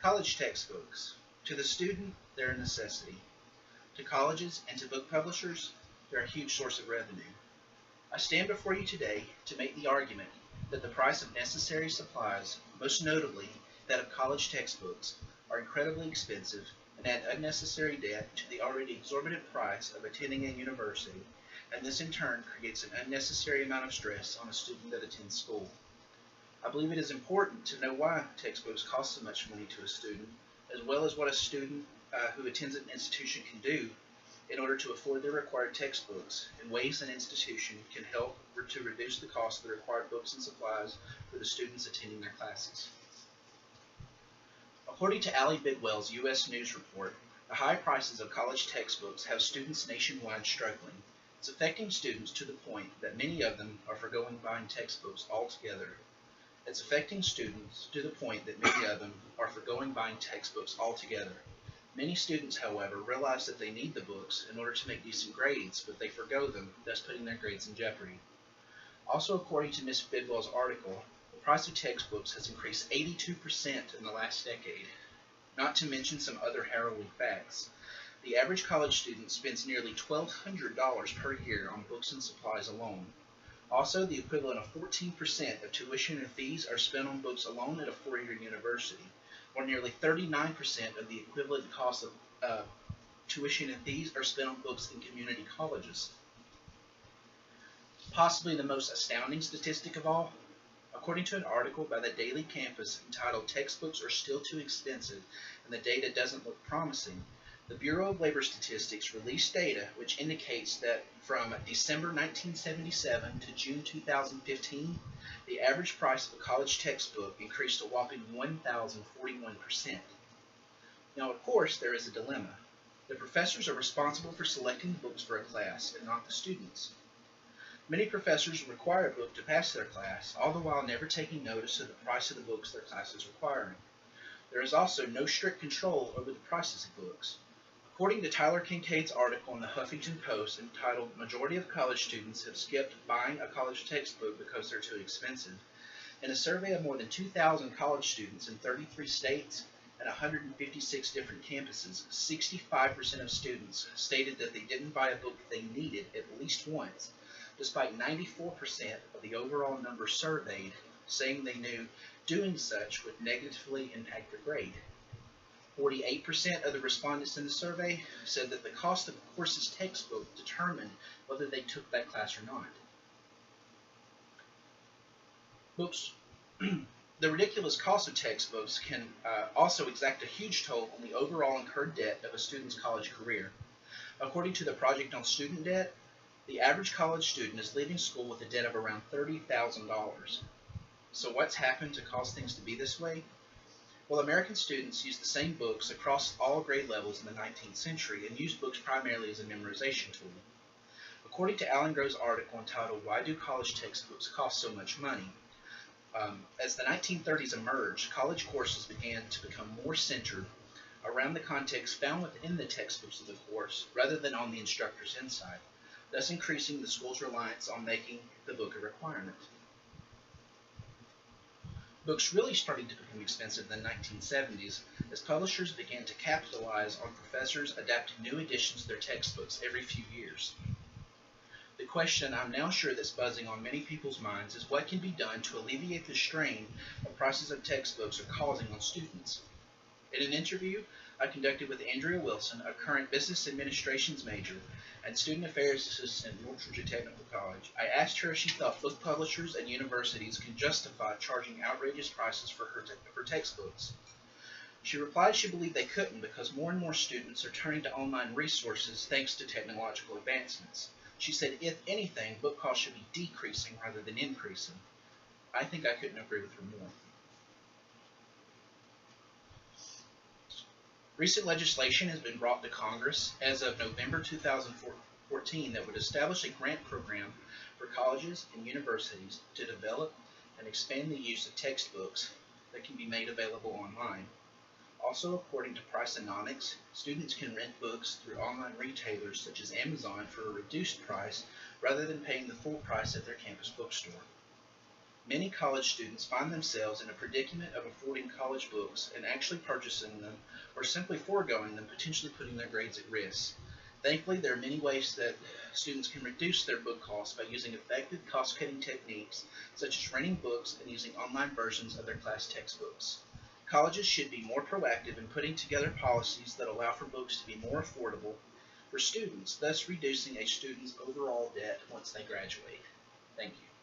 College textbooks. To the student, they're a necessity. To colleges and to book publishers, they're a huge source of revenue. I stand before you today to make the argument that the price of necessary supplies, most notably that of college textbooks, are incredibly expensive and add unnecessary debt to the already exorbitant price of attending a university, and this in turn creates an unnecessary amount of stress on a student that attends school. I believe it is important to know why textbooks cost so much money to a student, as well as what a student who attends an institution can do in order to afford the required textbooks, and ways an institution can help to reduce the cost of the required books and supplies for the students attending their classes. According to Ali Bidwell's U.S. News report, the high prices of college textbooks have students nationwide struggling. It's affecting students to the point that many of them are forgoing buying textbooks altogether. It's affecting students to the point that many of them are forgoing buying textbooks altogether. Many students, however, realize that they need the books in order to make decent grades, but they forgo them, thus putting their grades in jeopardy. Also, according to Ms. Bidwell's article, the price of textbooks has increased 82% in the last decade. Not to mention some other harrowing facts. The average college student spends nearly $1,200 per year on books and supplies alone. Also, the equivalent of 14% of tuition and fees are spent on books alone at a four-year university, or nearly 39% of the equivalent cost of tuition and fees are spent on books in community colleges. Possibly the most astounding statistic of all, according to an article by the Daily Campus entitled "Textbooks Are Still Too Expensive and the Data Doesn't Look Promising," the Bureau of Labor Statistics released data which indicates that from December 1977 to June 2015, the average price of a college textbook increased a whopping 1,041%. Now, of course, there is a dilemma. The professors are responsible for selecting the books for a class and not the students. Many professors require a book to pass their class, all the while never taking notice of the price of the books their class is requiring. There is also no strict control over the prices of books. According to Tyler Kincaid's article in the Huffington Post entitled "Majority of College Students Have Skipped Buying a College Textbook Because They're Too Expensive," in a survey of more than 2,000 college students in 33 states and 156 different campuses, 65% of students stated that they didn't buy a book they needed at least once, despite 94% of the overall number surveyed saying they knew doing such would negatively impact their grade. 48% of the respondents in the survey said that the cost of the course's textbook determined whether they took that class or not. Books. The ridiculous cost of textbooks can also exact a huge toll on the overall incurred debt of a student's college career. According to the Project on Student Debt, the average college student is leaving school with a debt of around $30,000. So what's happened to cause things to be this way? Well, American students used the same books across all grade levels in the 19th century and used books primarily as a memorization tool. According to Alan Grove's article entitled "Why Do College Textbooks Cost So Much Money?", as the 1930s emerged, college courses began to become more centered around the context found within the textbooks of the course rather than on the instructor's inside, thus increasing the school's reliance on making the book a requirement. Books really started to become expensive in the 1970s as publishers began to capitalize on professors adapting new editions of their textbooks every few years. The question I'm now sure that's buzzing on many people's minds is what can be done to alleviate the strain the prices of textbooks are causing on students. In an interview I conducted with Andrea Wilson, a current business administrations major and student affairs assistant at North Georgia Technical College, I asked her if she thought book publishers and universities can justify charging outrageous prices for her textbooks. She replied she believed they couldn't because more and more students are turning to online resources thanks to technological advancements. She said, if anything, book costs should be decreasing rather than increasing. I think I couldn't agree with her more. Recent legislation has been brought to Congress as of November 2014 that would establish a grant program for colleges and universities to develop and expand the use of textbooks that can be made available online. Also, according to Priceonomics, students can rent books through online retailers such as Amazon for a reduced price rather than paying the full price at their campus bookstore. Many college students find themselves in a predicament of affording college books and actually purchasing them or simply foregoing them, potentially putting their grades at risk. Thankfully, there are many ways that students can reduce their book costs by using effective cost-cutting techniques such as renting books and using online versions of their class textbooks. Colleges should be more proactive in putting together policies that allow for books to be more affordable for students, thus reducing a student's overall debt once they graduate. Thank you.